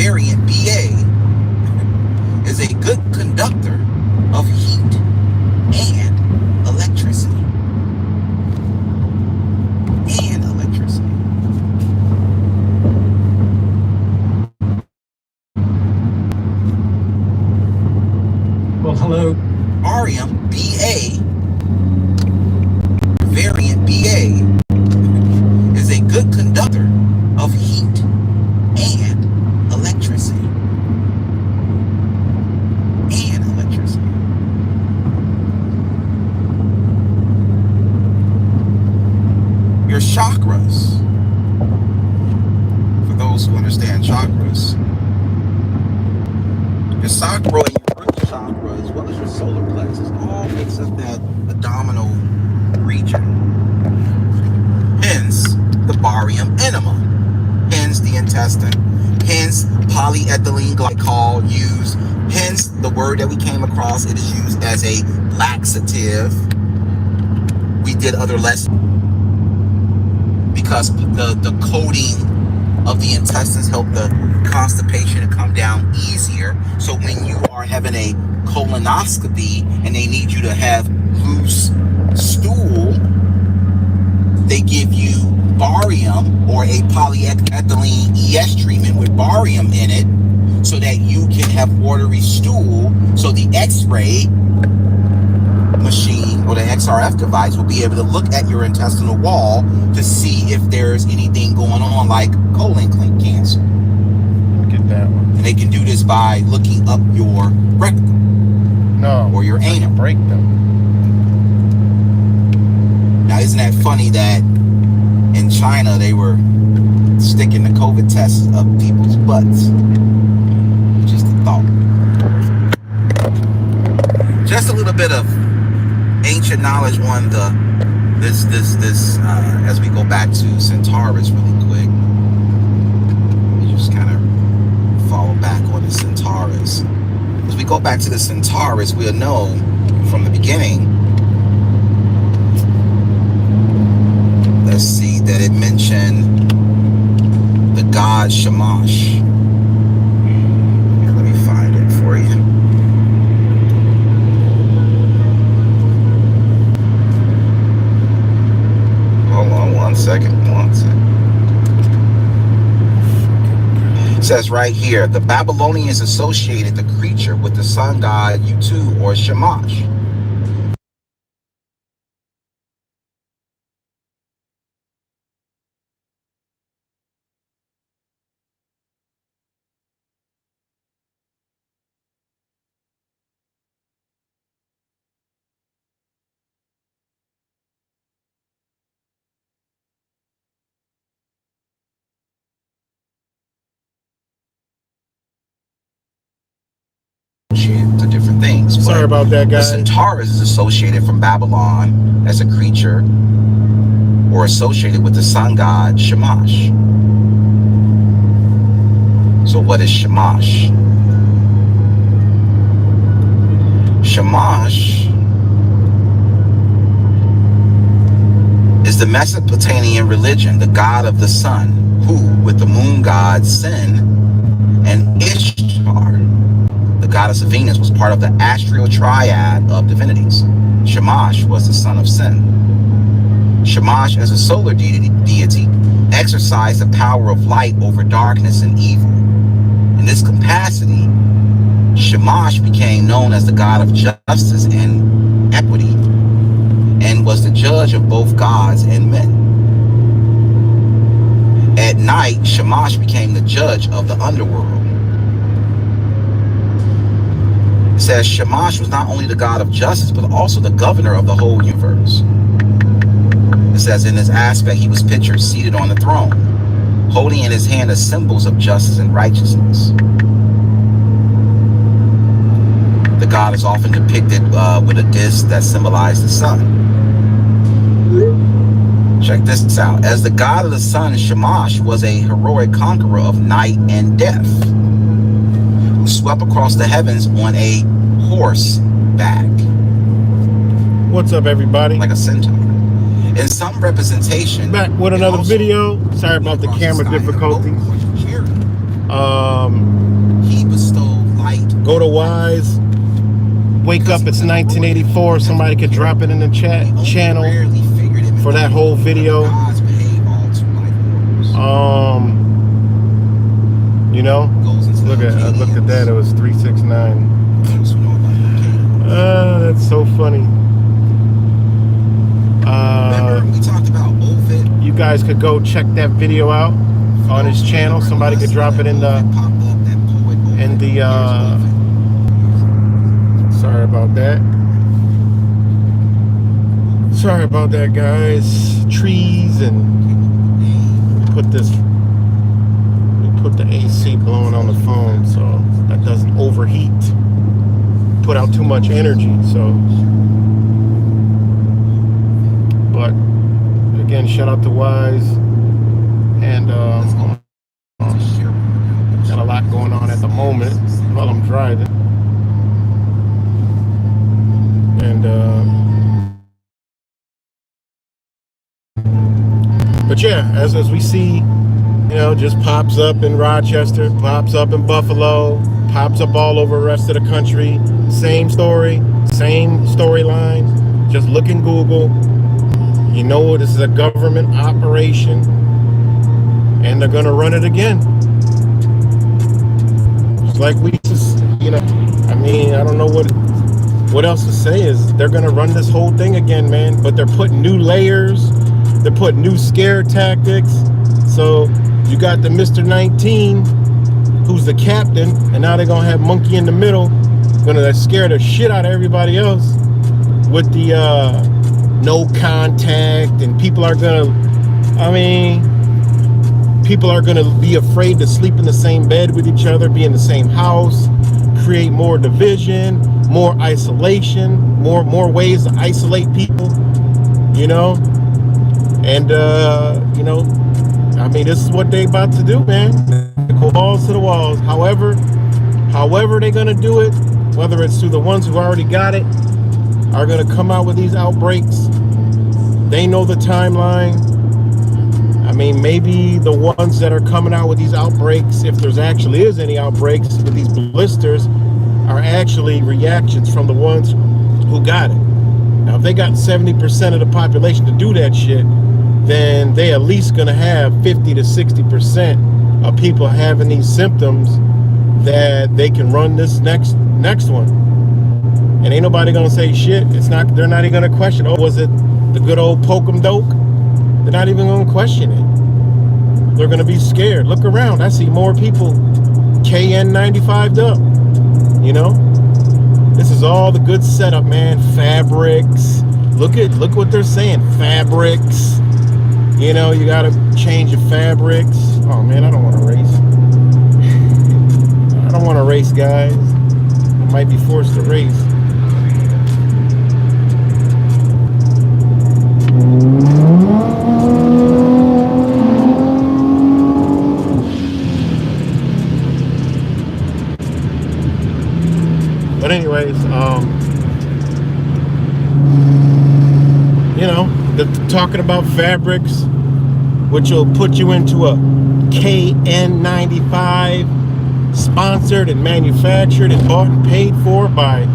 variant BA is a good conductor of heat and electricity. Well, hello. Arium BA, variant BA, is a good conductor of heat and electricity. Your chakras, for those who understand chakras, your sacral and your root chakra, as well as your solar plexus, all makes up that abdominal region. Hence, the barium enema. Hence, the intestine. Hence, polyethylene glycol used. Hence, the word that we came across, it is used as a laxative. We did other lessons because the coating of the intestines help the constipation to come down easier. So when you are having a colonoscopy and they need you to have loose stool, they give you barium or a polyethylene ES treatment with barium in it so that you can have watery stool. So the X-ray machine or the XRF device will be able to look at your intestinal wall to see if there's anything going on like colon cancer. Look at that one. And they can do this by looking up your rectum. No. Or your anum. Break them. Now, isn't that funny that in China they were sticking the COVID tests up people's butts? Just a thought. Just a little bit of ancient knowledge on this as we go back to Centaurus really quick. Let me just kind of follow back on the Centaurus. As we go back to the Centaurus, we'll know from the beginning. Let's see that it mentioned the god Shamash. Here, let me find it for you. Hold on one second. It says right here, the Babylonians associated the creature with the sun god Utu or Shamash. To different things. Sorry about that, guys. The Centaurus is associated from Babylon as a creature or associated with the sun god Shamash. So what is Shamash? Shamash is the Mesopotamian religion, the god of the sun, who, with the moon god Sin and Ishtar, the goddess of Venus, was part of the astral triad of divinities. Shamash was the son of Sin. Shamash, as a solar deity, exercised the power of light over darkness and evil. In this capacity, Shamash became known as the god of justice and equity, and was the judge of both gods and men. At night, Shamash became the judge of the underworld. It says Shamash was not only the god of justice, but also the governor of the whole universe. It says in this aspect, he was pictured seated on the throne, holding in his hand the symbols of justice and righteousness. The god is often depicted with a disc that symbolized the sun. Check this out. As the god of the sun, Shamash was a heroic conqueror of night and death, who swept across the heavens on a horseback. What's up, everybody? Like a centaur. In some representation, back with another video. Sorry about the camera difficulties. He bestowed light. Go to Wise. Wake up, it's 1984. Somebody could drop it in the chat channel for that whole video. You know, I looked at that. It was 369. That's so funny. We talked about Ovid. You guys could go check that video out on his channel. Somebody could drop it in the sorry about that. Sorry about that, guys. Trees, and put the AC blowing on the phone so that doesn't overheat, put out too much energy. So, but again, shout out to Wise, and got a lot going on at the moment while I'm driving, and but yeah, as we see, you know, just pops up in Rochester, pops up in Buffalo, pops up all over the rest of the country. Same story, same storyline. Just look in Google. You know this is a government operation, and they're gonna run it again. Just like we just, you know, I mean, I don't know what else to say. Is they're gonna run this whole thing again, man. But they're putting new layers. They're putting new scare tactics. So you got the Mr. 19, who's the captain, and now they're gonna have Monkey in the middle, gonna scare the shit out of everybody else with the no contact, and people are gonna be afraid to sleep in the same bed with each other, be in the same house, create more division, more isolation, more ways to isolate people, you know. And you know, I mean, this is what they about to do, man. Go balls to the walls. However they're gonna do it, whether it's through the ones who already got it, are gonna come out with these outbreaks. They know the timeline. I mean, maybe the ones that are coming out with these outbreaks, if there's actually is any outbreaks with these blisters, are actually reactions from the ones who got it. Now, if they got 70% of the population to do that shit, then they at least gonna have 50 to 60% of people having these symptoms that they can run this next one. And ain't nobody gonna say shit. They're not even gonna question, oh, was it the good old poke 'em doke? They're not even gonna question it. They're gonna be scared. Look around, I see more people KN95'd up, you know? This is all the good setup, man. Fabrics. Look what they're saying. Fabrics. You know, you gotta change your fabrics. Oh man, I don't want to race. I don't want to race, guys. I might be forced to race. But anyways, you know, they're talking about fabrics, which will put you into a KN95, sponsored and manufactured and bought and paid for by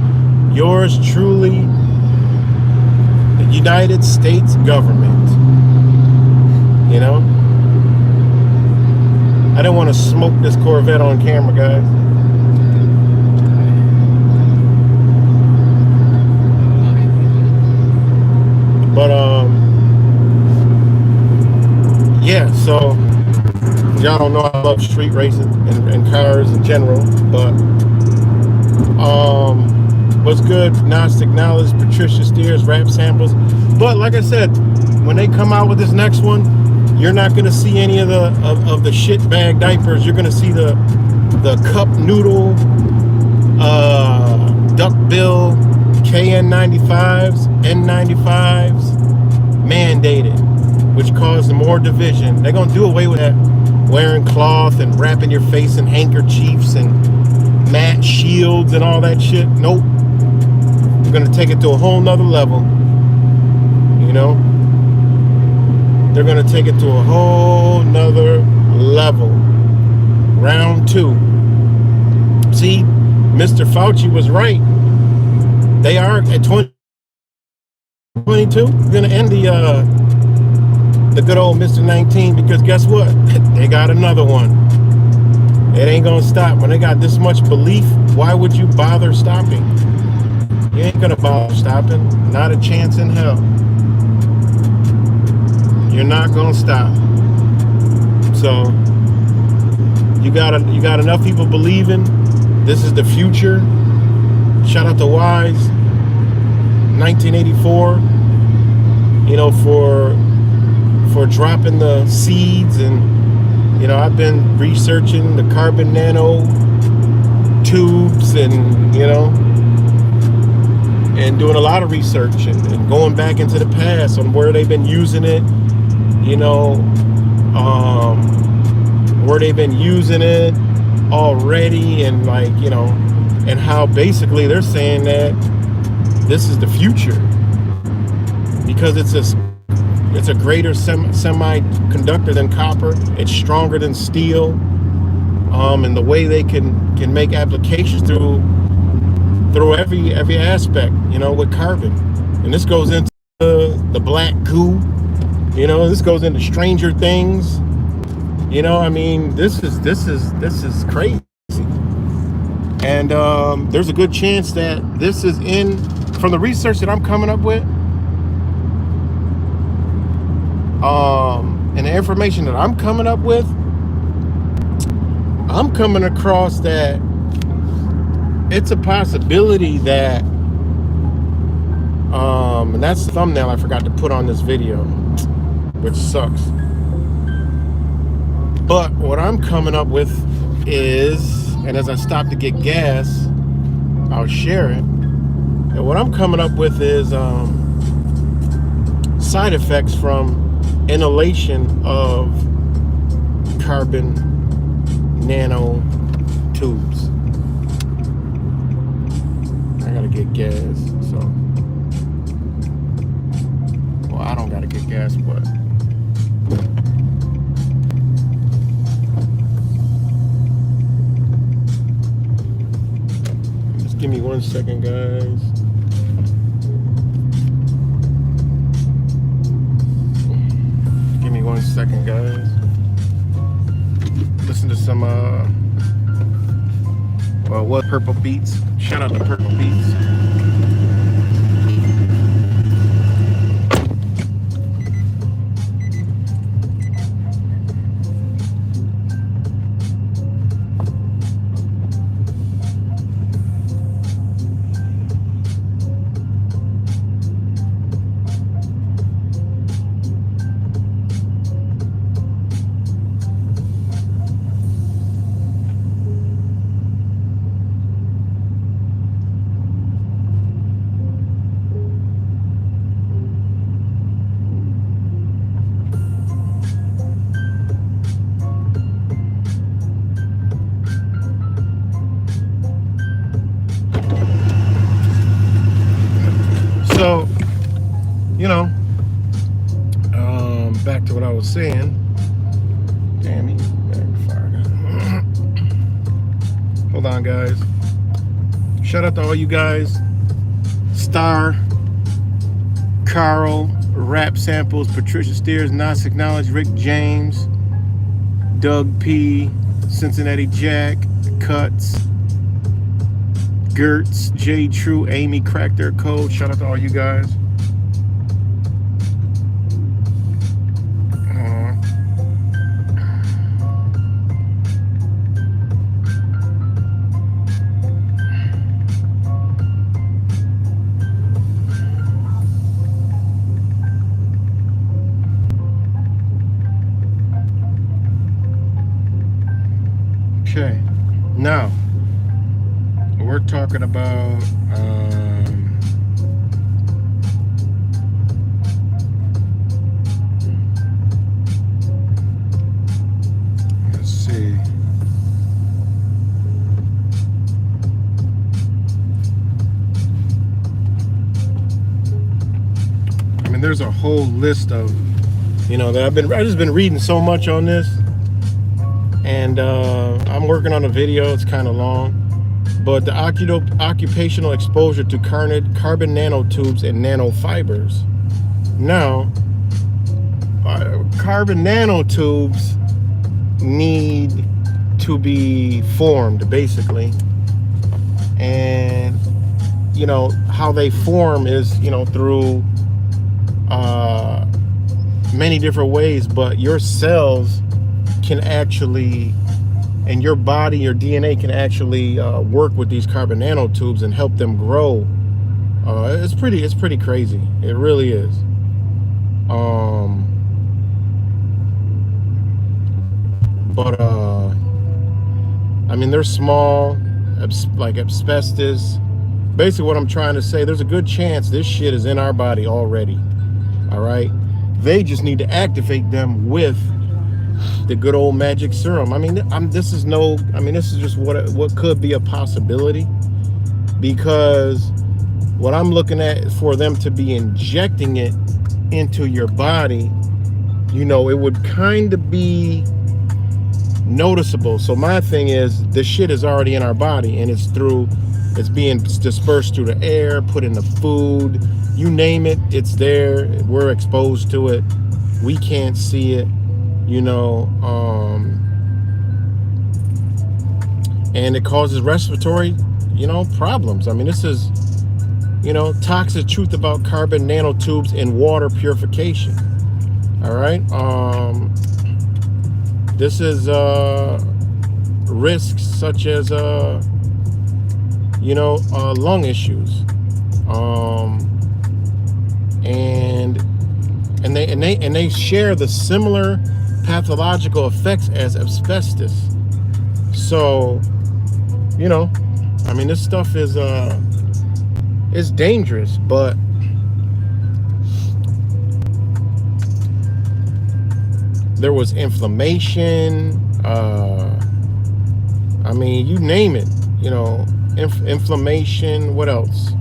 yours truly, the United States government. You know, I didn't want to smoke this Corvette on camera, guys. But yeah, so y'all don't know I love street racing and cars in general, but what's good? Gnostic Knowledge, Patricia Steers, rap samples. But like I said, when they come out with this next one, you're not gonna see any of the shit bag diapers. You're gonna see the cup noodle, duck bill, KN95s, N95s mandated, which caused more division. They're gonna do away with that wearing cloth and wrapping your face in handkerchiefs and matte shields and all that shit. Nope. We're gonna take it to a whole nother level. You know? They're gonna take it to a whole nother level round 2. See, Mr. Fauci was right. They are at 2022 going to end the good old Mr. 19, because guess what? They got another one. It ain't going to stop. When they got this much belief, why would you bother stopping? You ain't going to bother stopping. Not a chance in hell. You're not going to stop. So you got enough people believing this is the future. Shout out to Wise 1984, you know, for dropping the seeds. And you know, I've been researching the carbon nano tubes, and you know, and doing a lot of research and going back into the past on where they've been using it, you know, where they've been using it already, and like, you know, and how basically they're saying that this is the future because it's a greater semiconductor than copper. It's stronger than steel, and the way they can make applications through every aspect, you know, with carbon. And this goes into the black goo, you know, this goes into Stranger Things, you know. I mean, this is crazy. And there's a good chance that this is from the research that I'm coming up with, and the information that I'm coming up with, I'm coming across that it's a possibility that, and that's the thumbnail I forgot to put on this video, which sucks. But what I'm coming up with is, and as I stop to get gas, I'll share it. And what I'm coming up with is side effects from inhalation of carbon nano tubes. I gotta get gas, so, well, I don't gotta get gas, but just give me 1 second, guys. Give me 1 second, guys. Listen to some what, Purple Beats. Shout out to Purple Beats. So, you know, back to what I was saying. Damn, he's backfired. Hold on, guys. Shout out to all you guys. Star, Carl, Rap Samples, Patricia Steers, Nas Acknowledge, Rick James, Doug P, Cincinnati Jack, Cuts, Gertz, J True, Amy Cracked Their Code. Shout out to all you guys. Okay, now we're talking about let's see. I mean, there's a whole list of, you know, that I've just been reading so much on this. and I'm working on a video. It's kind of long, but the occupational exposure to carbon nanotubes and nanofibers. Now, carbon nanotubes need to be formed, basically, and you know how they form is, you know, through many different ways, but your cells can actually, and your body, your DNA can actually work with these carbon nanotubes and help them grow. It's pretty crazy. It really is. But I mean, they're small, like asbestos. Basically, what I'm trying to say, there's a good chance this shit is in our body already. All right, they just need to activate them with the good old magic serum. I mean, this is just what could be a possibility, because what I'm looking at is for them to be injecting it into your body, you know, it would kind of be noticeable. So my thing is, this shit is already in our body, and it's being dispersed through the air, put in the food, you name it, it's there. We're exposed to it. We can't see it, you know, and it causes respiratory, you know, problems. I mean, this is, you know, toxic truth about carbon nanotubes in water purification. All right. This is risks such as you know, lung issues, and they share the similar pathological effects as asbestos. So, you know, I mean, this stuff is it's dangerous, but there was inflammation. I mean, you name it, you know, inflammation. What else?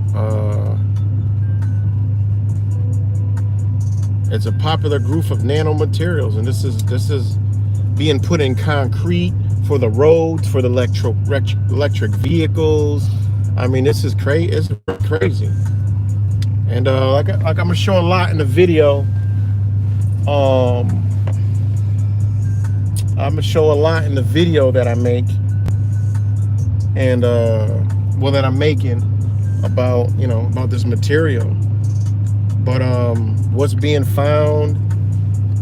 It's a popular group of nanomaterials, and this is being put in concrete for the roads, for the electric vehicles. I mean, this is crazy. It's crazy. And like I'm gonna show a lot in the video. I'm gonna show a lot in the video that I make, and well, that I'm making about, you know, about this material. But what's being found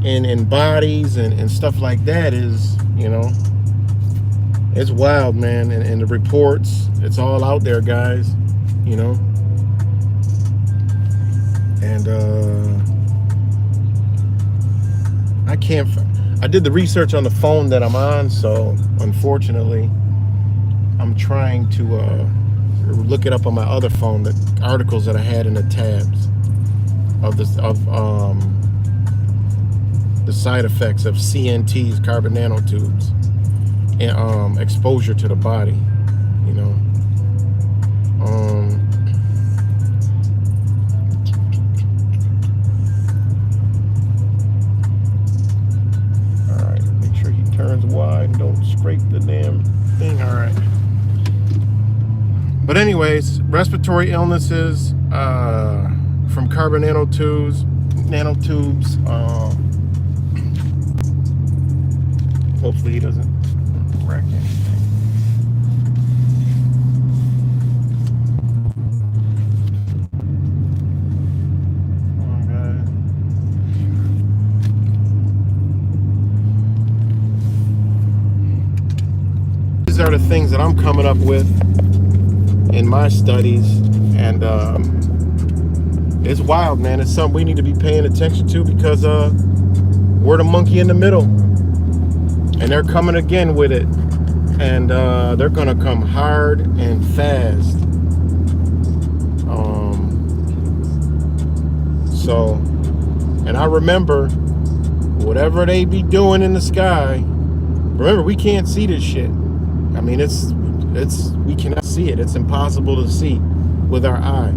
in bodies and stuff like that is, you know, it's wild, man. And the reports, it's all out there, guys, you know. And I did the research on the phone that I'm on, so unfortunately I'm trying to look it up on my other phone, the articles that I had in the tabs of the side effects of CNTs, carbon nanotubes, and exposure to the body, you know. All right, make sure he turns wide and don't scrape the damn thing. All right. But anyways, respiratory illnesses from carbon nanotubes. Hopefully he doesn't wreck anything. Come on, guys. These are the things that I'm coming up with in my studies, and it's wild, man. It's something we need to be paying attention to, because we're the monkey in the middle, and they're coming again with it, and they're gonna come hard and fast. So, and I remember, whatever they be doing in the sky, remember, we can't see this shit. I mean, we cannot see it. It's impossible to see with our eye.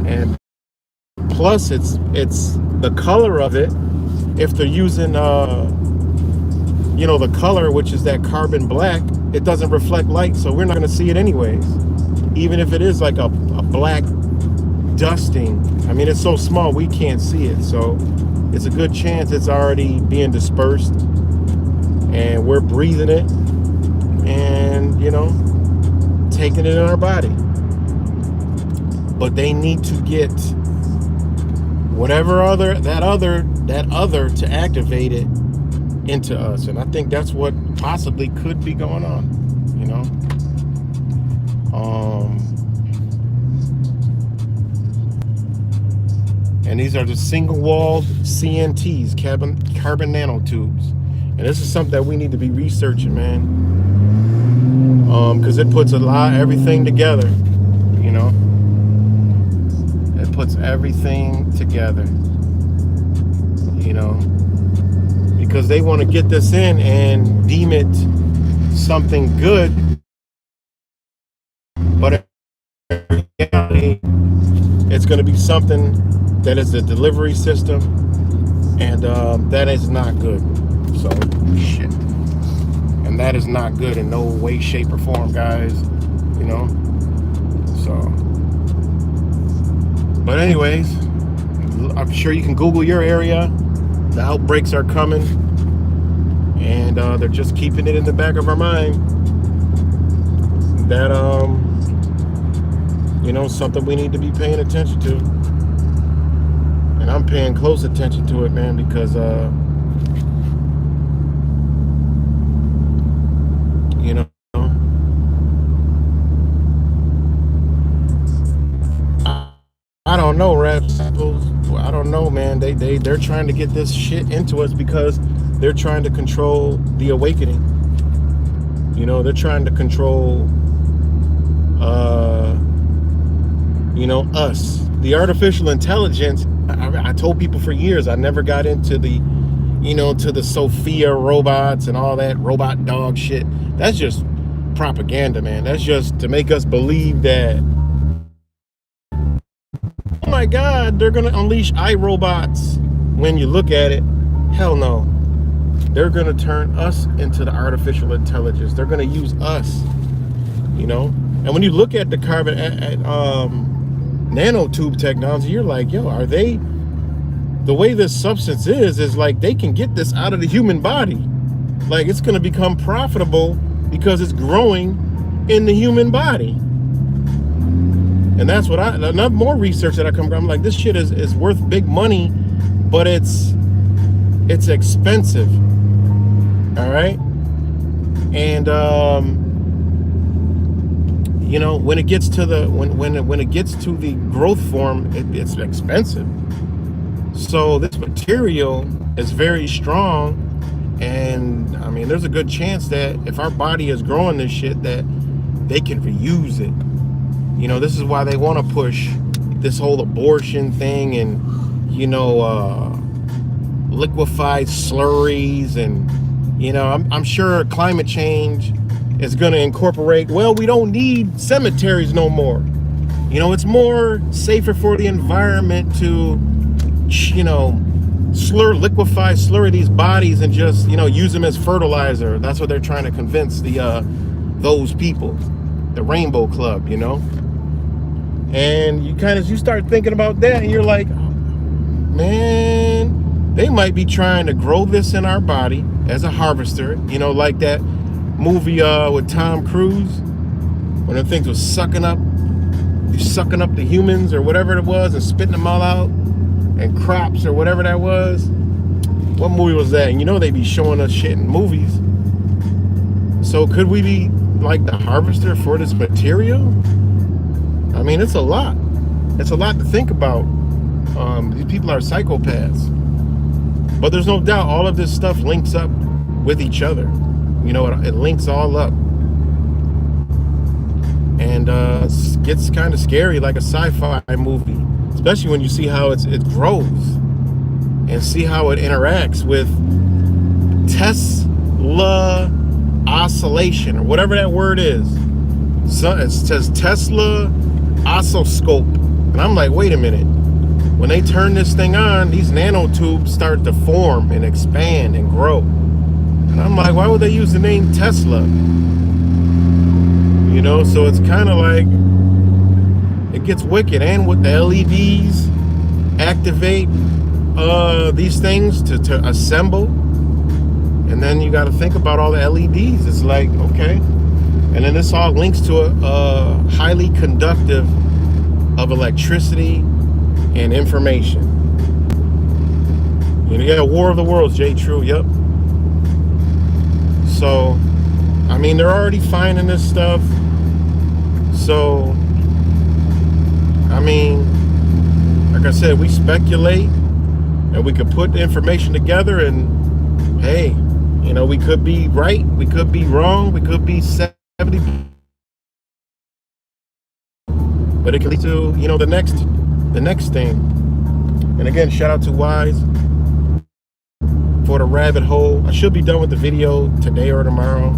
And plus, it's the color of it. If they're using the color, which is that carbon black, it doesn't reflect light, so we're not going to see it anyways. Even if it is like a black dusting, I mean, it's so small we can't see it. So it's a good chance it's already being dispersed and we're breathing it and, taking it in our body. But they need to get whatever that other to activate it into us. And I think that's what possibly could be going on, and these are the single-walled CNTs, carbon nanotubes. And this is something that we need to be researching, man. Because it puts everything together, It puts everything together, Because they want to get this in and deem it something good. But in reality, it's going to be something that is the delivery system, and that is not good. So shit, and that is not good in no way, shape, or form, guys. So, but anyways, I'm sure you can Google your area. The outbreaks are coming, and they're just keeping it in the back of our mind that something we need to be paying attention to. And I'm paying close attention to it, man, because I don't know, Raps. I don't know, man. They're trying to get this shit into us because they're trying to control the awakening. They're trying to control us. The artificial intelligence, I told people for years I never got into to the Sophia robots and all that robot dog shit. That's just propaganda, man. That's just to make us believe that, oh my God, they're gonna unleash iRobots. When you look at it, hell no. They're gonna turn us into the artificial intelligence. They're gonna use us, And when you look at the carbon nanotube technology, you're like, yo, are they? The way this substance is like they can get this out of the human body. Like it's gonna become profitable because it's growing in the human body. And that's what enough more research that I come from. I'm like, this shit is worth big money, but it's expensive. All right. And when it gets to the when it gets to the growth form, it's expensive. So this material is very strong, and I mean, there's a good chance that if our body is growing this shit, that they can reuse it. This is why they want to push this whole abortion thing and, liquefied slurries. And, I'm sure climate change is going to incorporate, well, we don't need cemeteries no more. It's more safer for the environment to, slurry these bodies and just, use them as fertilizer. That's what they're trying to convince those people, the Rainbow Club, And you start thinking about that, and you're like, man, they might be trying to grow this in our body as a harvester, like that movie with Tom Cruise, when the things was sucking up the humans or whatever it was and spitting them all out, and crops or whatever that was. What movie was that? And they be showing us shit in movies. So could we be like the harvester for this material? I mean, it's a lot. It's a lot to think about. These people are psychopaths. But there's no doubt all of this stuff links up with each other. It links all up. And it gets kind of scary, like a sci-fi movie. Especially when you see how it grows. And see how it interacts with Tesla oscillation, or whatever that word is. So it says Tesla oscilloscope, and I'm like, wait a minute. When they turn this thing on, these nanotubes start to form and expand and grow. And I'm like, why would they use the name Tesla? You know, so it's kind of like, it gets wicked. And with the LEDs, activate these things to assemble. And then you got to think about all the LEDs. It's like, okay. And then this all links to a highly conductive of electricity and information. You know, yeah, War of the Worlds, J. True, yep. So, I mean, they're already finding this stuff. So, I mean, like I said, we speculate and we could put the information together and, hey, you know, we could be right, we could be wrong, we could be 70, but it can lead to, you know, the next thing. And again, shout out to Wise for the rabbit hole. I should be done with the video today or tomorrow.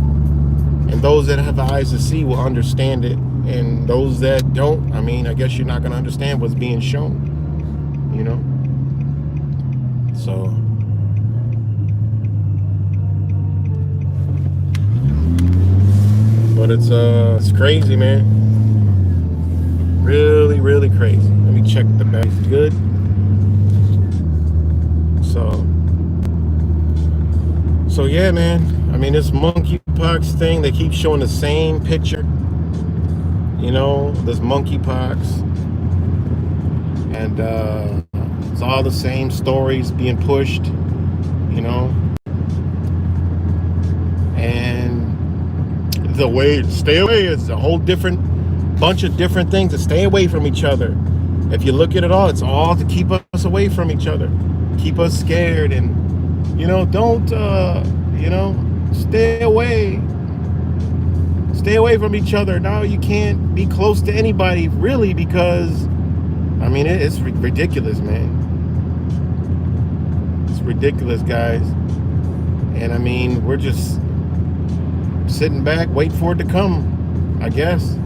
And those that have eyes to see will understand it. And those that don't, I mean, I guess you're not going to understand what's being shown, you know? So, but it's crazy, man. Really, really crazy. Let me check the back. Good. So yeah, man. I mean, this monkeypox thing, they keep showing the same picture. You know, this monkeypox. And it's all the same stories being pushed, you know. And the way to stay away is a whole different bunch of different things to stay away from each other. If you look at it all, it's all to keep us away from each other, keep us scared, and you know, don't you know, stay away from each other. Now you can't be close to anybody really, because I mean, it's ridiculous, man. It's ridiculous, guys. And I mean, we're just sitting back waiting for it to come, I guess.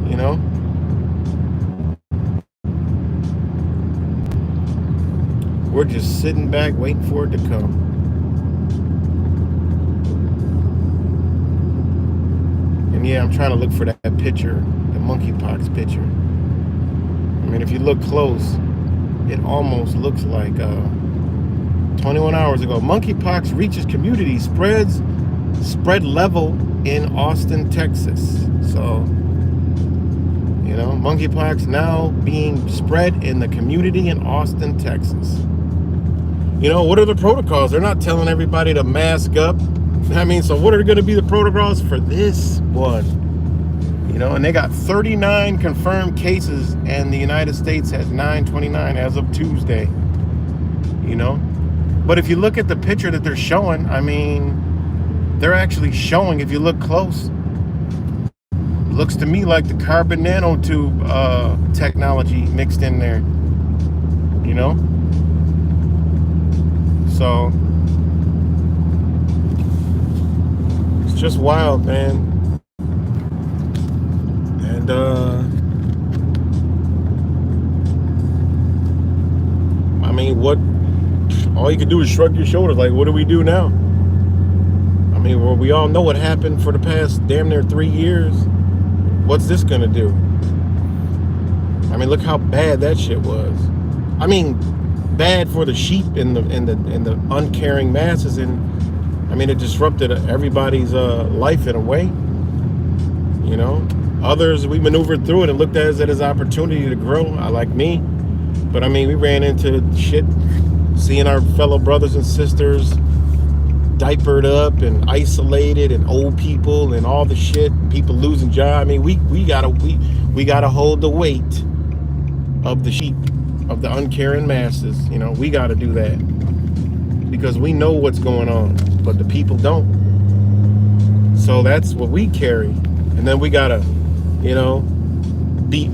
You know, we're just sitting back waiting for it to come. And yeah, I'm trying to look for that picture, the monkeypox picture. I mean, if you look close, it almost looks like 21 hours ago. Monkeypox reaches community, spread level in Austin, Texas. So, you know, monkeypox now being spread in the community in Austin, Texas. You know, what are the protocols? They're not telling everybody to mask up. I mean, so what are going to be the protocols for this one? You know, and they got 39 confirmed cases, and the United States has 929 as of Tuesday. You know, but if you look at the picture that they're showing, I mean, they're actually showing, if you look close, looks to me like the carbon nanotube technology mixed in there, you know? So, it's just wild, man. And, I mean, all you can do is shrug your shoulders, like, what do we do now? I mean, well, we all know what happened for the past damn near 3 years. What's this gonna do? I mean, look how bad that shit was. I mean, bad for the sheep and the uncaring masses, and I mean, it disrupted everybody's life in a way. You know, others, we maneuvered through it and looked at it as an opportunity to grow. Like me, but I mean, we ran into shit, seeing our fellow brothers and sisters diapered up and isolated, and old people and all the shit, people losing jobs. I mean, we gotta hold the weight of the sheep, of the uncaring masses. You know, we gotta do that because we know what's going on, but the people don't. So that's what we carry, and then we gotta, you know, be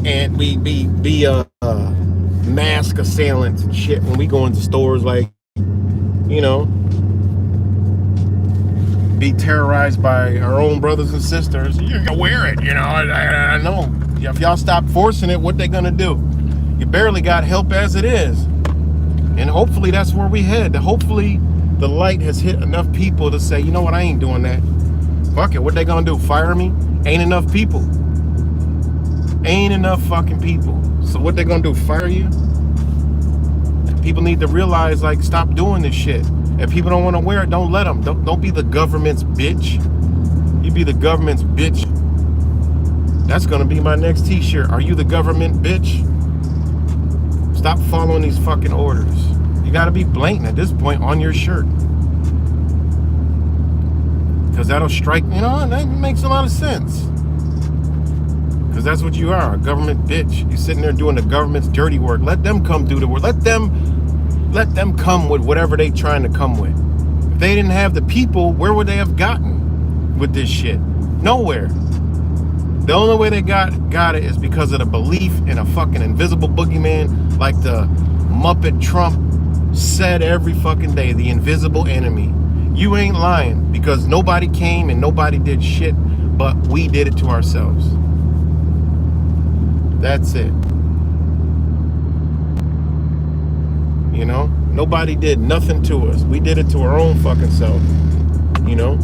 mask assailants and shit when we go into stores, like, you know, be terrorized by our own brothers and sisters. You can wear it, you know. I know. If y'all stop forcing it, what they gonna do? You barely got help as it is. And hopefully that's where we head. Hopefully the light has hit enough people to say, you know what, I ain't doing that. Fuck it, what they gonna do, fire me? Ain't enough people. Ain't enough fucking people. So what they gonna do, fire you? People need to realize, like, stop doing this shit. If people don't want to wear it, don't let them. Don't be the government's bitch. You be the government's bitch. That's gonna be my next t-shirt. Are you the government bitch? Stop following these fucking orders. You gotta be blatant at this point on your shirt. Because that'll strike, you know, that makes a lot of sense. Because that's what you are, a government bitch. You're sitting there doing the government's dirty work. Let them come do the work. Let them come with whatever they trying to come with. If they didn't have the people, where would they have gotten with this shit? Nowhere. The only way they got it is because of the belief in a fucking invisible boogeyman, like the Muppet Trump said every fucking day, the invisible enemy. You ain't lying, because nobody came and nobody did shit, but we did it to ourselves. That's it. You know, nobody did nothing to us. We did it to our own fucking self. You know,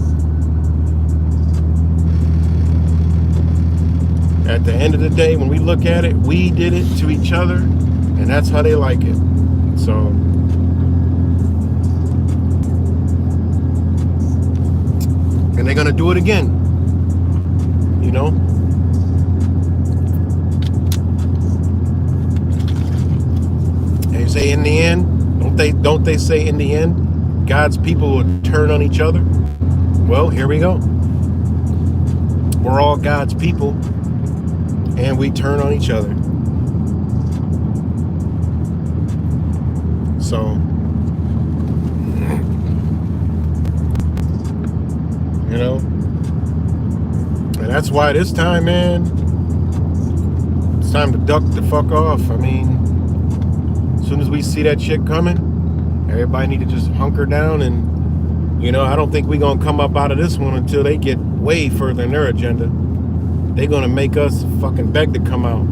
at the end of the day, when we look at it, we did it to each other, and that's how they like it. So, and they're gonna do it again. You know. They say in the end, don't they say in the end, God's people will turn on each other? Well, here we go. We're all God's people, and we turn on each other. So, you know, and that's why this time, man, it's time to duck the fuck off. I mean, as soon as we see that shit coming, everybody need to just hunker down. And, you know, I don't think we're going to come up out of this one until they get way further in their agenda. They're going to make us fucking beg to come out.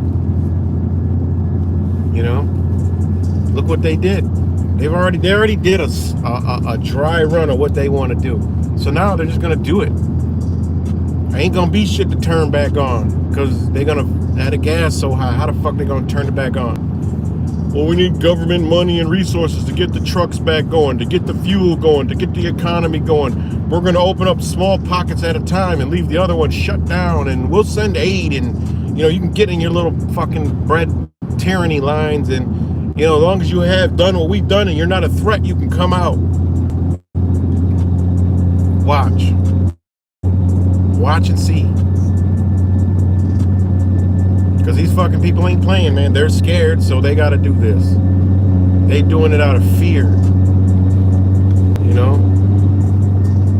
You know? Look what they did. They already did a dry run of what they want to do. So now they're just going to do it. Ain't going to be shit to turn back on, because they're going to have the gas so high. How the fuck they going to turn it back on? Well, we need government money and resources to get the trucks back going, to get the fuel going, to get the economy going. We're going to open up small pockets at a time and leave the other ones shut down, and we'll send aid, and, you know, you can get in your little fucking bread tyranny lines, and, you know, as long as you have done what we've done and you're not a threat, you can come out. Watch. Watch and see. Because these fucking people ain't playing, man. They're scared, so they got to do this. They doing it out of fear. You know?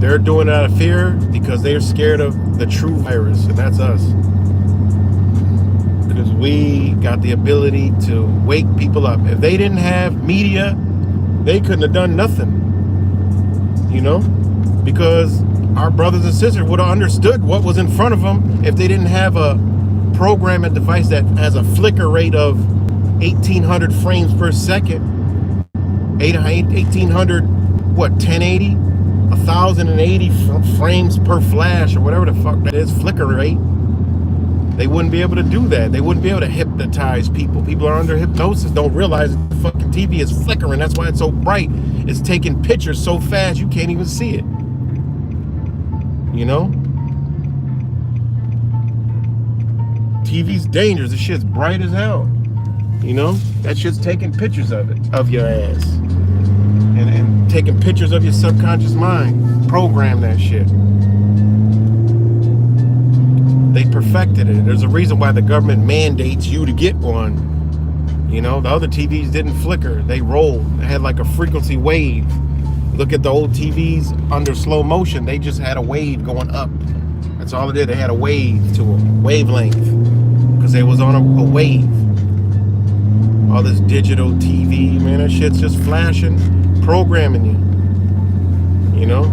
They're doing it out of fear because they're scared of the true virus, and that's us. Because we got the ability to wake people up. If they didn't have media, they couldn't have done nothing. You know? Because our brothers and sisters would have understood what was in front of them if they didn't have a programming device that has a flicker rate of 1800 frames per second. 1800, what, 1080? 1080 frames per flash, or whatever the fuck that is, flicker rate. They wouldn't be able to do that. They wouldn't be able to hypnotize people. People are under hypnosis, don't realize the fucking TV is flickering. That's why it's so bright. It's taking pictures so fast you can't even see it. You know? TV's dangerous. This shit's bright as hell. You know? That shit's taking pictures of it, of your ass. And taking pictures of your subconscious mind. Program that shit. They perfected it. There's a reason why the government mandates you to get one. You know, the other TVs didn't flicker. They rolled. They had like a frequency wave. Look at the old TVs under slow motion. They just had a wave going up. That's all it did. They had a wave to them. Wavelength. Because they was on a wave. All this digital TV, man, that shit's just flashing, programming you. You know?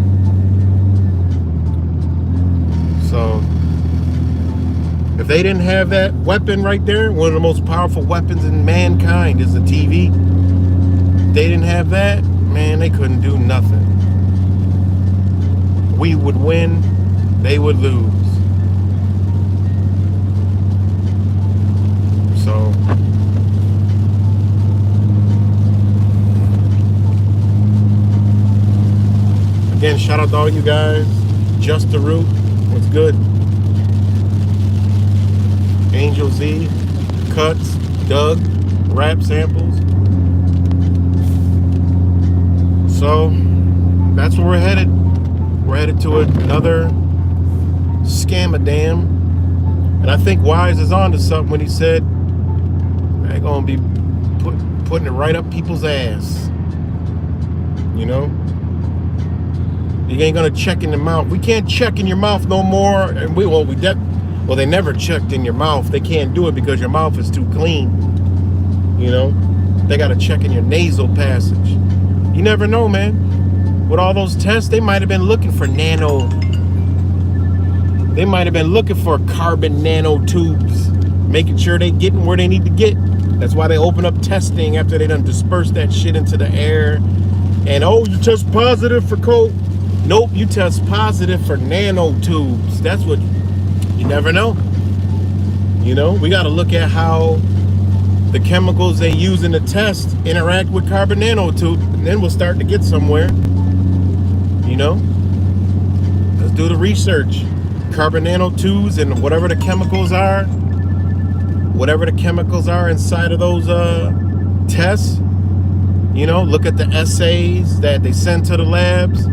So, if they didn't have that weapon right there, one of the most powerful weapons in mankind is the TV. If they didn't have that, man, they couldn't do nothing. We would win, they would lose. So again, shout out to all you guys. Just the Root, what's good? Angel Z, Cuts, Doug, Rap Samples. So that's where we're headed. We're headed to another scam-a-dam. And I think Wise is on to something when he said they're gonna be putting it right up people's ass. You know? You ain't gonna check in the mouth. We can't check in your mouth no more. And they never checked in your mouth. They can't do it because your mouth is too clean. You know? They gotta check in your nasal passage. You never know, man. With all those tests, they might have been looking for They might have been looking for carbon nanotubes, making sure they getting where they need to get. That's why they open up testing after they done disperse that shit into the air. And oh, you test positive for coke. Nope, you test positive for nanotubes. That's what you never know. You know, we got to look at how the chemicals they use in the test interact with carbon nanotube, and then we'll start to get somewhere. You know, let's do the research. Carbon nanotubes and whatever the chemicals are inside of those tests. You know, look at the assays that they send to the labs.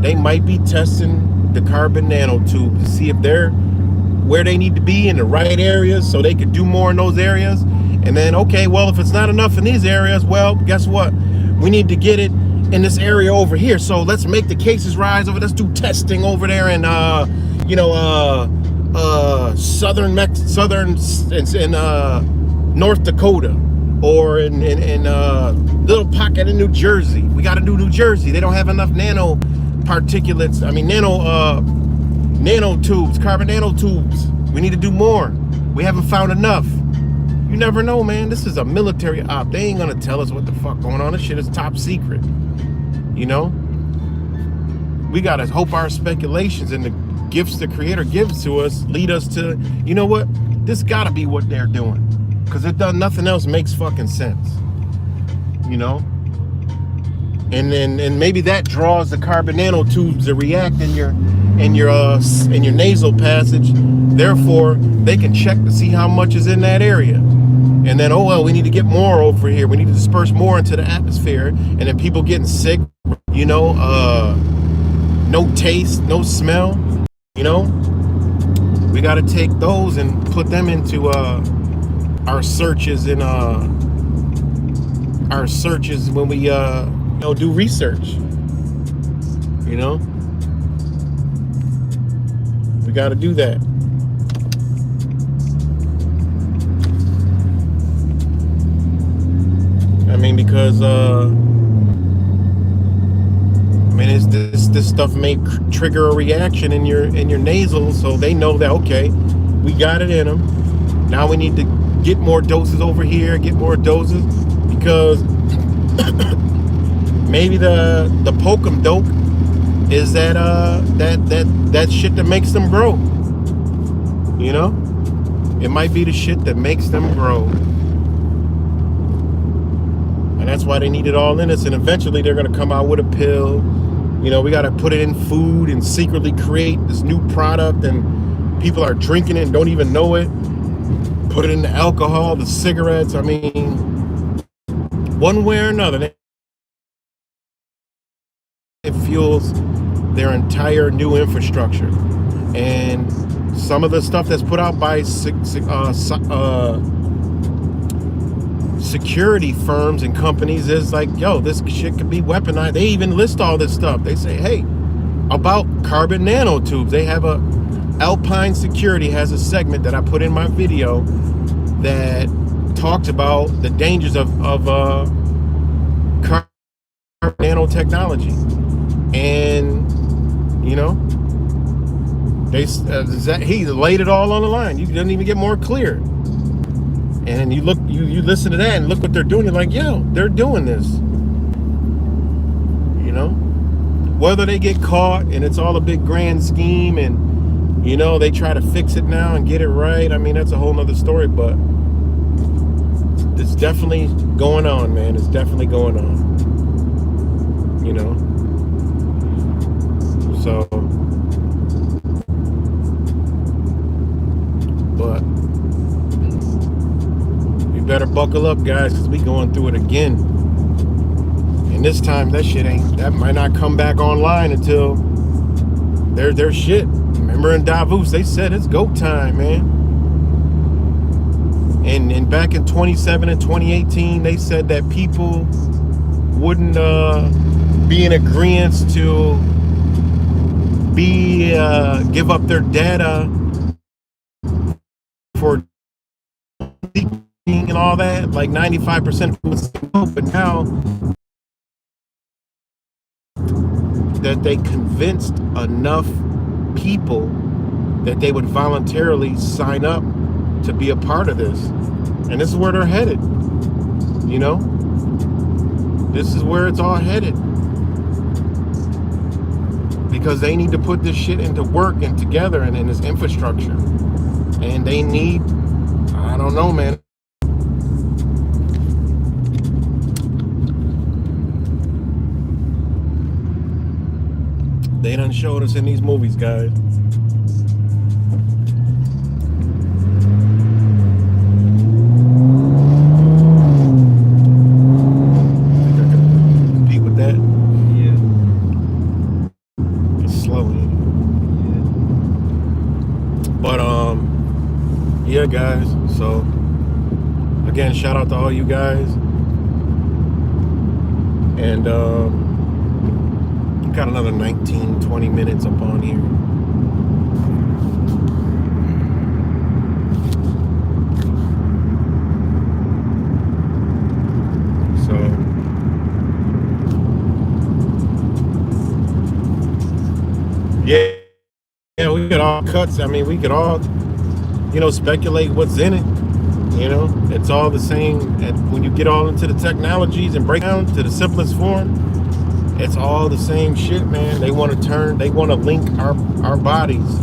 They might be testing the carbon nanotubes to see if they're where they need to be in the right areas so they could do more in those areas. And then, okay, well, if it's not enough in these areas, well, guess what? We need to get it in this area over here. So let's make the cases rise over. Let's do testing over there in, southern North Dakota, or in little pocket in New Jersey. We got to do New Jersey. They don't have enough nanoparticulates. I mean, nanotubes, carbon nanotubes. We need to do more. We haven't found enough. You never know, man. This is a military op. They ain't gonna tell us what the fuck going on. This shit is top secret. You know? We gotta hope our speculations and the gifts the Creator gives to us lead us to, you know what? This gotta be what they're doing. Because nothing else makes fucking sense. You know? And maybe that draws the carbon nanotubes to react in your nasal passage. Therefore, they can check to see how much is in that area. And then, oh well, we need to get more over here. We need to disperse more into the atmosphere. And then people getting sick, you know, no taste, no smell, you know. We got to take those and put them into our searches and our searches when we do research. You know, we got to do that. I mean, because this stuff may trigger a reaction in your nasal, so they know that, okay, we got it in them. Now we need to get more doses over here, get more doses, because maybe the Pokem dope is that shit that makes them grow. You know, it might be the shit that makes them grow. And that's why they need it all in us. And eventually they're going to come out with a pill. You know, we got to put it in food and secretly create this new product. And people are drinking it and don't even know it. Put it in the alcohol, the cigarettes. I mean, one way or another, it fuels their entire new infrastructure. And some of the stuff that's put out by security firms and companies is like, yo, this shit could be weaponized. They even list all this stuff. They say, hey, about carbon nanotubes. They have Alpine Security has a segment that I put in my video that talks about the dangers of carbon nanotechnology. And, you know, he laid it all on the line. You didn't even get more clear. And you listen to that and look what they're doing. You're like, yo, they're doing this. You know? Whether they get caught and it's all a big grand scheme and, you know, they try to fix it now and get it right, I mean, that's a whole nother story, but it's definitely going on, man. It's definitely going on, you know. So, but you better buckle up, guys, because we going through it again. And this time, that might not come back online until their shit. Remember in Davos, they said it's go time, man. And back in 2017 and 2018, they said that people wouldn't be in agreement to give up their data for leaking and all that. Like 95% was, but now that they convinced enough people that they would voluntarily sign up to be a part of this. And this is where they're headed. You know? This is where it's all headed. Because they need to put this shit into work and together and in this infrastructure. And they need, I don't know, man. They done showed us in these movies, guys. Compete with that? Yeah. It's slow. Yeah. But yeah, guys. So again, shout out to all you guys. And got another 19, 20 minutes up on here. So yeah, we could all cuts. I mean, we could all, you know, speculate what's in it. You know, it's all the same. And when you get all into the technologies and break down to the simplest form, it's all the same shit, man. They want to link our bodies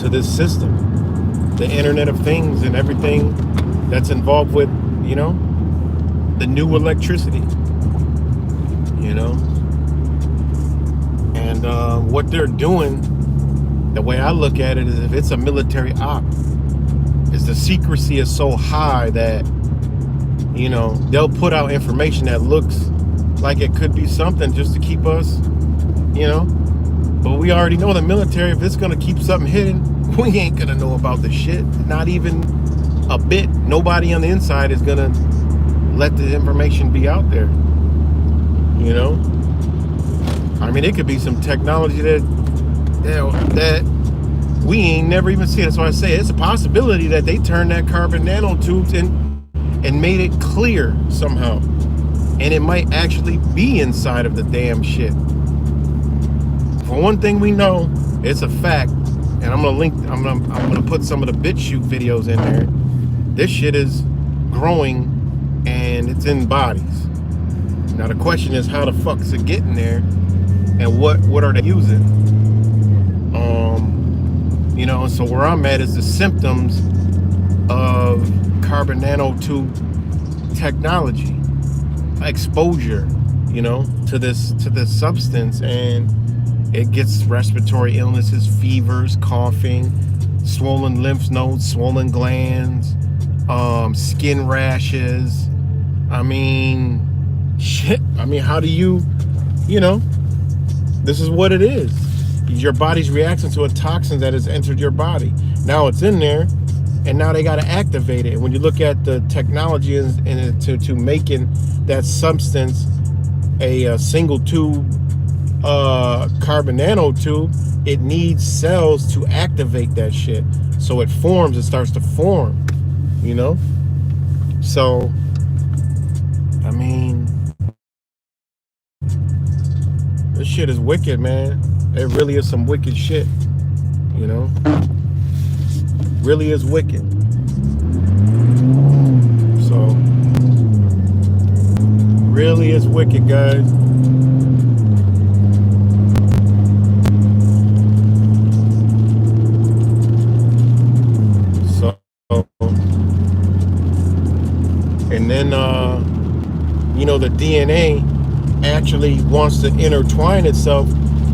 to this system, the Internet of Things and everything that's involved with, you know, the new electricity, you know. And what they're doing, the way I look at it, is if it's a military op, is the secrecy is so high that, you know, they'll put out information that looks like it could be something just to keep us, you know. But we already know the military, if it's gonna keep something hidden, we ain't gonna know about the shit. Not even a bit. Nobody on the inside is gonna let the information be out there, you know. I mean, it could be some technology that we ain't never even seen. That's why I say it's a possibility that they turned that carbon nanotubes in and made it clear somehow. And it might actually be inside of the damn shit. For one thing we know, it's a fact, and I'm gonna put some of the BitChute videos in there. This shit is growing and it's in bodies. Now the question is, how the fuck is it getting there, and what are they using? You know, so where I'm at is the symptoms of carbon nanotube technology. Exposure, you know, to this substance, and it gets respiratory illnesses, fevers, coughing, swollen lymph nodes, swollen glands, skin rashes. I mean, shit. I mean, how do you know, this is what it is. Your body's reacting to a toxin that has entered your body. Now it's in there, and now they got to activate it. And when you look at the technology to making that substance a single tube carbon nanotube, it needs cells to activate that shit. So it forms, it starts to form, you know? So, I mean, this shit is wicked, man. It really is some wicked shit, you know? Really is wicked. So, really is wicked, guys. And then, the DNA actually wants to intertwine itself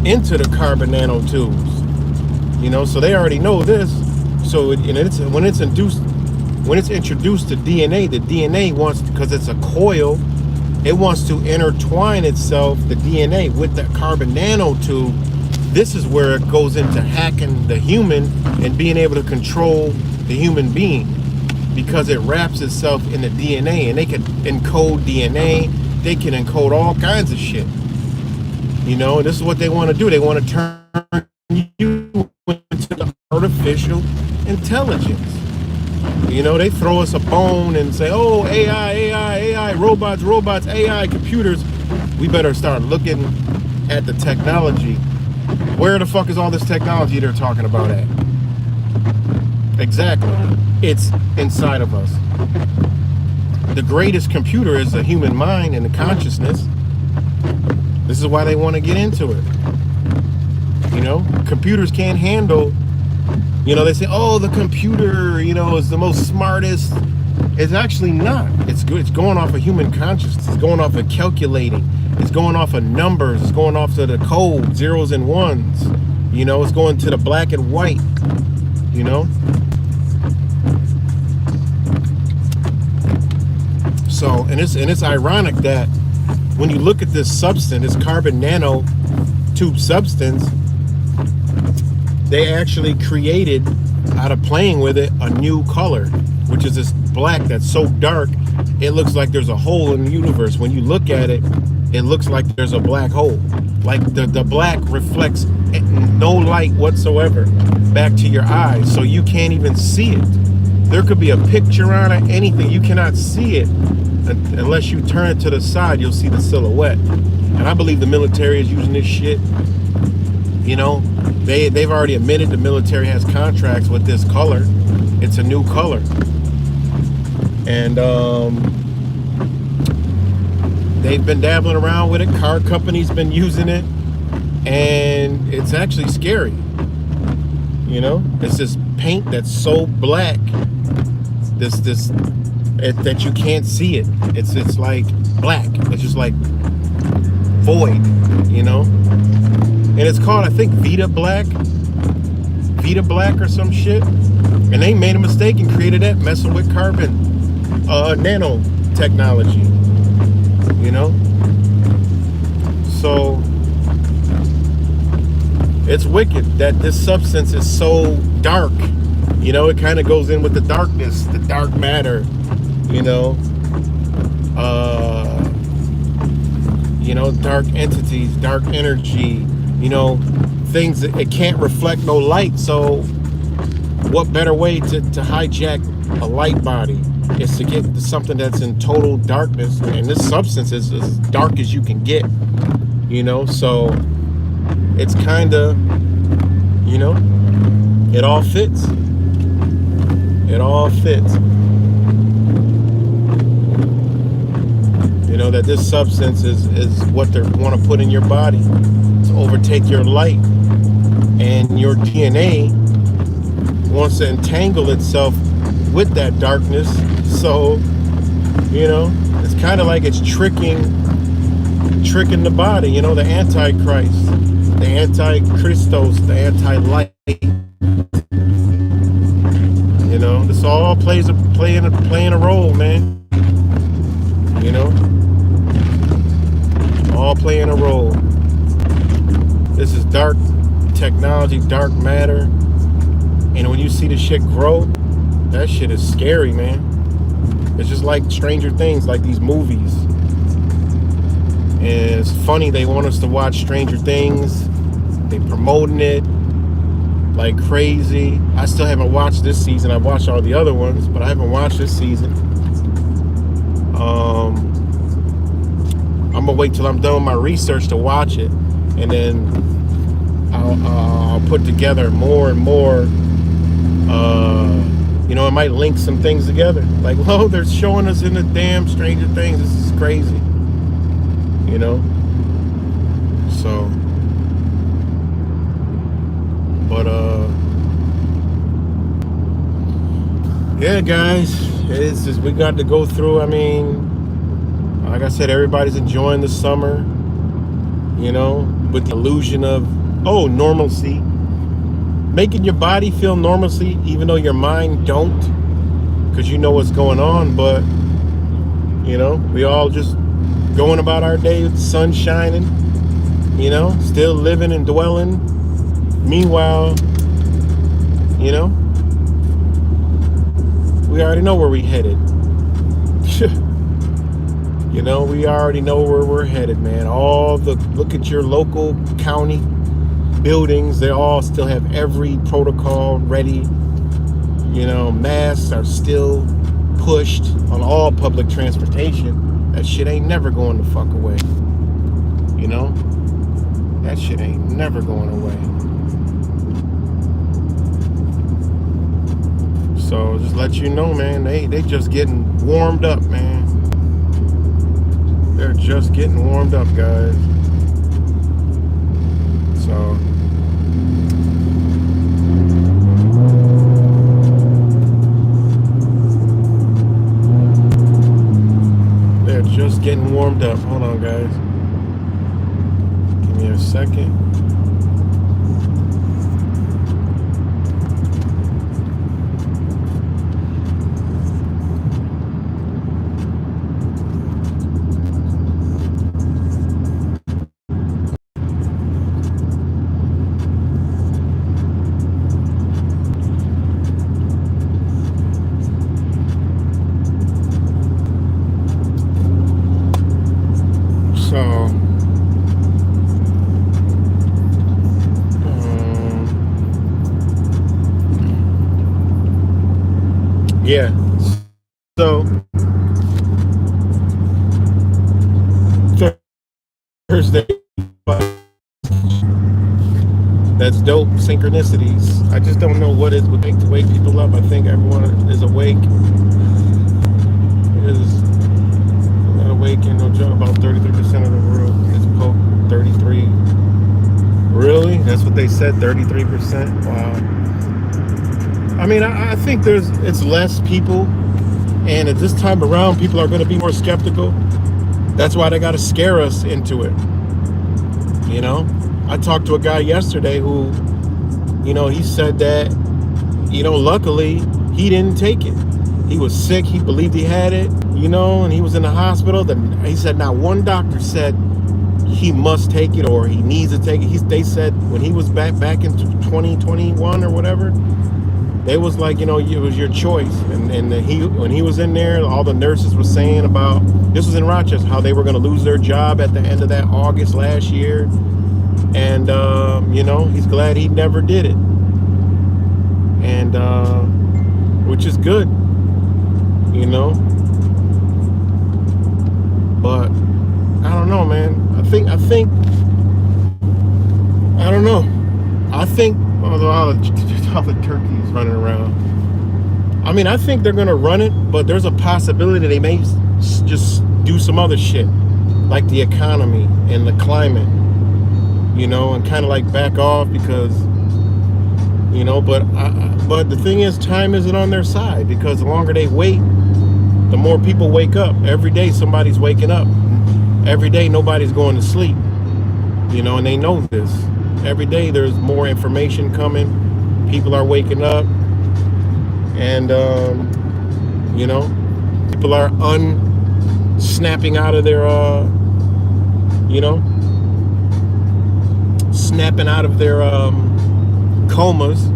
into the carbon nanotubes. So they already know this. So when it's introduced to DNA, the DNA wants, because it's a coil, it wants to intertwine itself, the DNA, with that carbon nanotube. This is where it goes into hacking the human and being able to control the human being, because it wraps itself in the DNA, and they can encode DNA, they can encode all kinds of shit. This is what they want to do. They want to turn you into the artificial intelligence. They throw us a bone and say, oh, AI, robots, AI, computers. We better start looking at the technology. Where the fuck is all this technology they're talking about at? Exactly. It's inside of us. The greatest computer is the human mind and the consciousness. This is why they want to get into it. Computers can't handle, they say, oh, the computer, is the most smartest. It's actually not. It's good. It's going off of human consciousness. It's going off of calculating. It's going off of numbers. It's going off to the code, zeros and ones. It's going to the black and white. So, and it's ironic that when you look at this substance, this carbon nanotube substance, they actually created, out of playing with it, a new color, which is this black that's so dark, it looks like there's a hole in the universe. When you look at it, it looks like there's a black hole. Like the black reflects no light whatsoever back to your eyes, so you can't even see it. There could be a picture on it, anything. You cannot see it unless you turn it to the side. You'll see the silhouette. And I believe the military is using this shit. They've already admitted the military has contracts with this color. It's a new color. And they've been dabbling around with it. Car companies been using it. And it's actually scary. It's this paint that's so black, that you can't see it. It's like black. It's just like void, And it's called, I think, Vita Black or some shit. And they made a mistake and created that, messing with carbon nanotechnology. So it's wicked that this substance is so dark. It kind of goes in with the darkness, the dark matter. Dark entities, dark energy. Things that it can't reflect no light. So what better way to hijack a light body is to get to something that's in total darkness, and this substance is as dark as you can get. So it's kind of, it all fits. It all fits. That this substance is what they want to put in your body to overtake your light, and your DNA wants to entangle itself with that darkness. So it's kind of like it's tricking the body. The Antichrist, the Antichristos, the anti-light. This all playing a role, man. All playing a role. This is dark technology, dark matter. And when you see the shit grow, that shit is scary, man. It's just like Stranger Things, like these movies. And it's funny, they want us to watch Stranger Things. They promoting it like crazy. I still haven't watched this season. I've watched all the other ones, but I haven't watched this season. I'm gonna wait till I'm done with my research to watch it, and then I'll put together more and more. I might link some things together. Like, whoa, they're showing us in the damn Stranger Things. This is crazy. So, but yeah, guys, it's just, we got to go through. I mean, like I said, everybody's enjoying the summer, you know, with the illusion of, oh, normalcy. Making your body feel normalcy, even though your mind don't, because you know what's going on. But, you know, we all just going about our day with the sun shining, you know, still living and dwelling. Meanwhile, you know, we already know where we headed. You know, we already know where we're headed, man. Look at your local county buildings. They all still have every protocol ready. You know, masks are still pushed on all public transportation. That shit ain't never going the fuck away. You know, that shit ain't never going away. So just let you know, man, they just getting warmed up, man. They're just getting warmed up, guys. So they're just getting warmed up. Hold on, guys. Give me a second. So, yeah. So, Thursday. That's dope. Synchronicities. I just don't know what it would take to wake people up. I think everyone is awake. Is not awake and no joke. About 33% of the world is poke. 33. Really? That's what they said. 33%. Wow. I mean, I think it's less people, and at this time around, people are going to be more skeptical. That's why they got to scare us into it. You know, I talked to a guy yesterday who, you know, he said that, you know, luckily he didn't take it. He was sick. He believed he had it, you know, and he was in the hospital. Then he said not one doctor said he must take it or he needs to take it. They said when he was back in 2021 or whatever, they was like, you know, it was your choice. And when he was in there, all the nurses were saying about, this was in Rochester, how they were going to lose their job at the end of that August last year. And, you know, he's glad he never did it. And, which is good, you know. But, I don't know, man. I think, I don't know. I think, although all the turkeys running around, I mean, I think they're going to run it, but there's a possibility they may just do some other shit, like the economy and the climate, you know, and kind of like back off because, you know, but the thing is, time isn't on their side because the longer they wait, the more people wake up. Every day somebody's waking up. Every day nobody's going to sleep, you know, and they know this. Every day there's more information coming. People are waking up, and you know, people are snapping out of their you know, snapping out of their comas,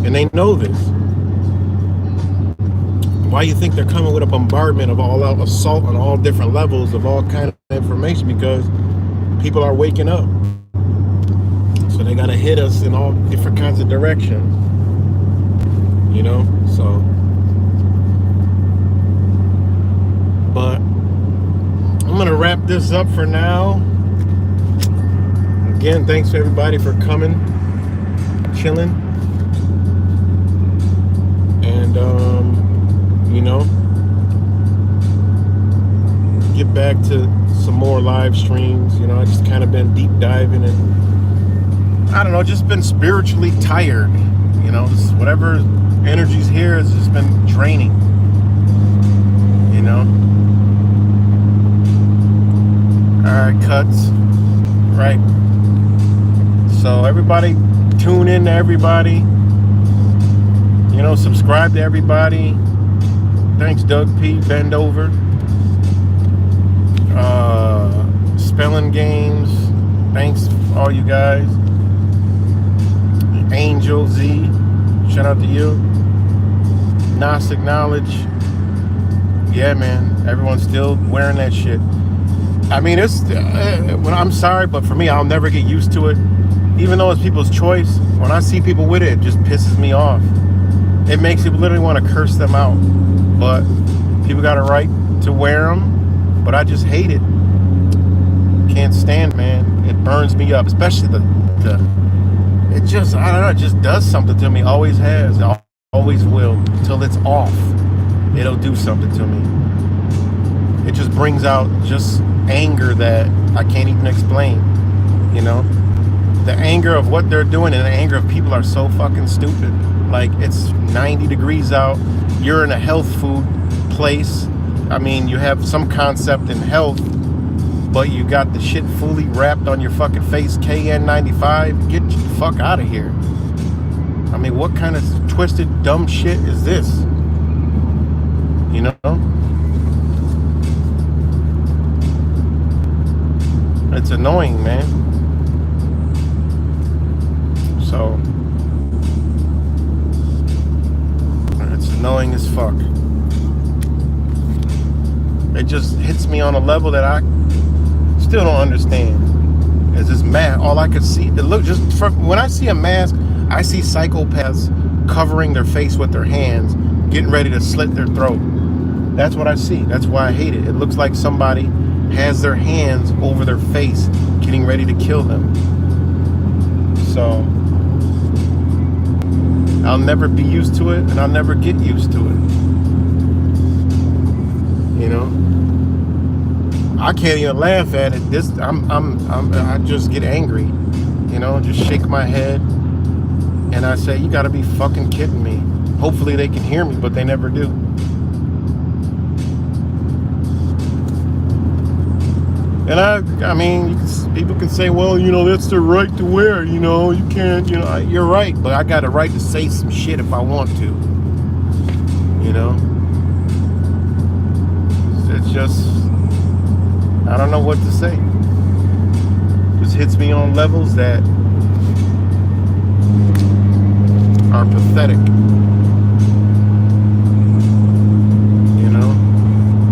and they know this. Why you think they're coming with a bombardment of all out assault on all different levels of all kind of information? Because people are waking up. So they gotta hit us in all different kinds of directions, you know. So, but I'm gonna wrap this up for now. Again, thanks to everybody for coming, chilling, and you know, get back to some more live streams. You know, I just kind of been deep diving and, I don't know, just been spiritually tired. You know, whatever energy's here has just been draining. know. All right, cuts. Right. So everybody, tune in to everybody. You know, subscribe to everybody. Thanks, Doug P. Bend over. Spelling Games. Thanks, all you guys. Angel Z. Shout out to you. Gnostic Knowledge. Yeah, man. Everyone's still wearing that shit. I mean, it's. When I'm sorry, but for me, I'll never get used to it. Even though it's people's choice, when I see people with it, it just pisses me off. It makes you literally want to curse them out. But people got a right to wear them. But I just hate it. Can't stand, man. It burns me up, especially the. It just, I don't know. It just does something to me. Always has. Always will. Until it's off, it'll do something to me. It just brings out just anger that I can't even explain. You know, the anger of what they're doing and the anger of people are so fucking stupid. Like, it's 90 degrees out. You're in a health food place. I mean, you have some concept in health, but you got the shit fully wrapped on your fucking face. KN95. Get the fuck out of here. I mean, what kind of twisted, dumb shit is this? You know? It's annoying, man. So, it's annoying as fuck. It just hits me on a level that I still don't understand. Is this mask? All I could see, it look just from when I see a mask, I see psychopaths covering their face with their hands, getting ready to slit their throat. That's what I see. That's why I hate it. It looks like somebody has their hands over their face, getting ready to kill them. So I'll never be used to it, and I'll never get used to it. You know, I can't even laugh at it. This, I just get angry. You know, just shake my head, and I say, "You got to be fucking kidding me." Hopefully, they can hear me, but they never do. And I mean, people can say, well, you know, that's their right to wear, you know, you can't, you know, you're right, but I got a right to say some shit if I want to, you know. It's just, I don't know what to say. It just hits me on levels that are pathetic, you know.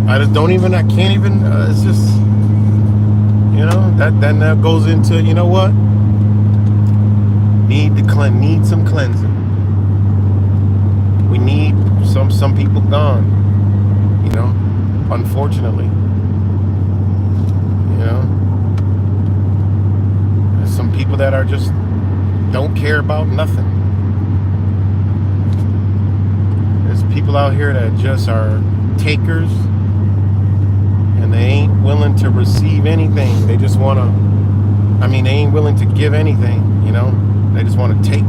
I just don't even, I can't even, it's just, you know, that goes into, you know what? Need some cleansing. We need some people gone. You know, unfortunately. You know, there's some people that are just don't care about nothing. There's people out here that just are takers. And they ain't willing to receive anything. They just want to, I mean, they ain't willing to give anything, you know? They just want to take.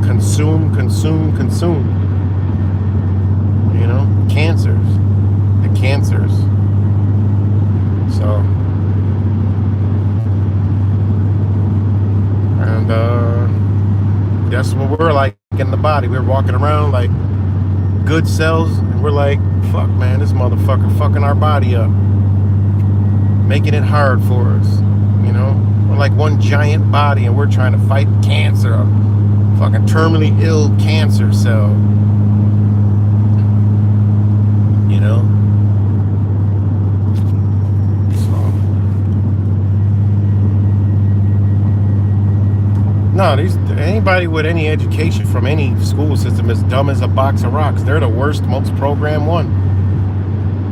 Consume. You know? Cancers. The cancers. So. And that's what we're like in the body. We're walking around like good cells, and we're like, fuck, man, this motherfucker fucking our body up, making it hard for us. You know, we're like one giant body, and we're trying to fight cancer, a fucking terminally ill cancer cell. You know. No, anybody with any education from any school system is dumb as a box of rocks. They're the worst, most programmed one.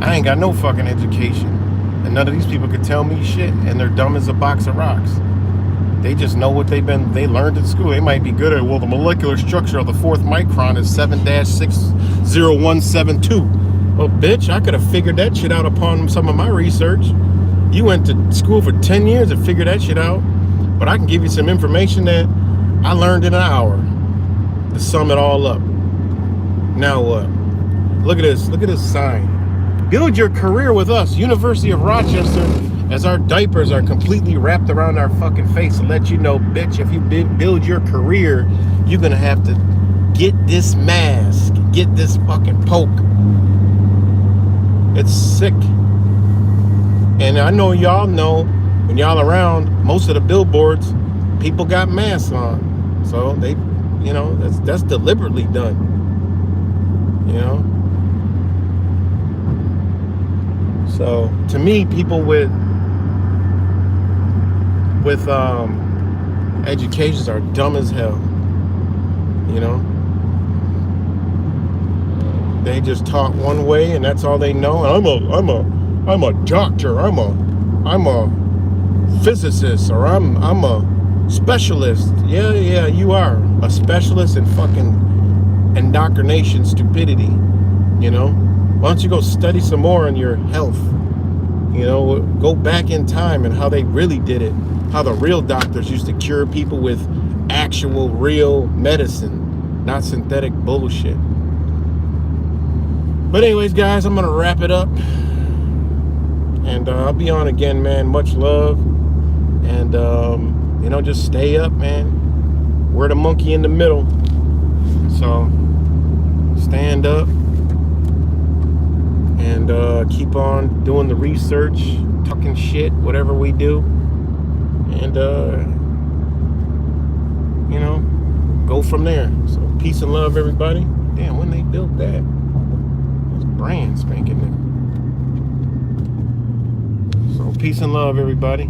I ain't got no fucking education. And none of these people could tell me shit. And they're dumb as a box of rocks. They just know what they learned at school. They might be good at, well, the molecular structure of the fourth micron is 7-60172. Well, bitch, I could have figured that shit out upon some of my research. You went to school for 10 years and figured that shit out. But I can give you some information that I learned in an hour to sum it all up. Now what? Look at this. Look at this sign. Build your career with us, University of Rochester, as our diapers are completely wrapped around our fucking face to let you know, bitch, if you build your career, you're gonna have to get this mask, get this fucking poke. It's sick. And I know y'all know, when y'all around, most of the billboards, people got masks on. So they, you know, that's deliberately done. You know? So to me, people with educations are dumb as hell. You know? They just talk one way and that's all they know. I'm a doctor, I'm a physicist, or I'm a specialist. Yeah, you are a specialist in fucking indoctrination stupidity. You know? Why don't you go study some more on your health? You know, go back in time and how they really did it. How the real doctors used to cure people with actual real medicine, not synthetic bullshit. But anyways, guys, I'm gonna wrap it up. And I'll be on again, man. Much love. And, you know, just stay up, man. We're the monkey in the middle. So, stand up. And keep on doing the research, talking shit, whatever we do. And, you know, go from there. So, peace and love, everybody. Damn, when they built that, it's brand spanking new. So, peace and love, everybody.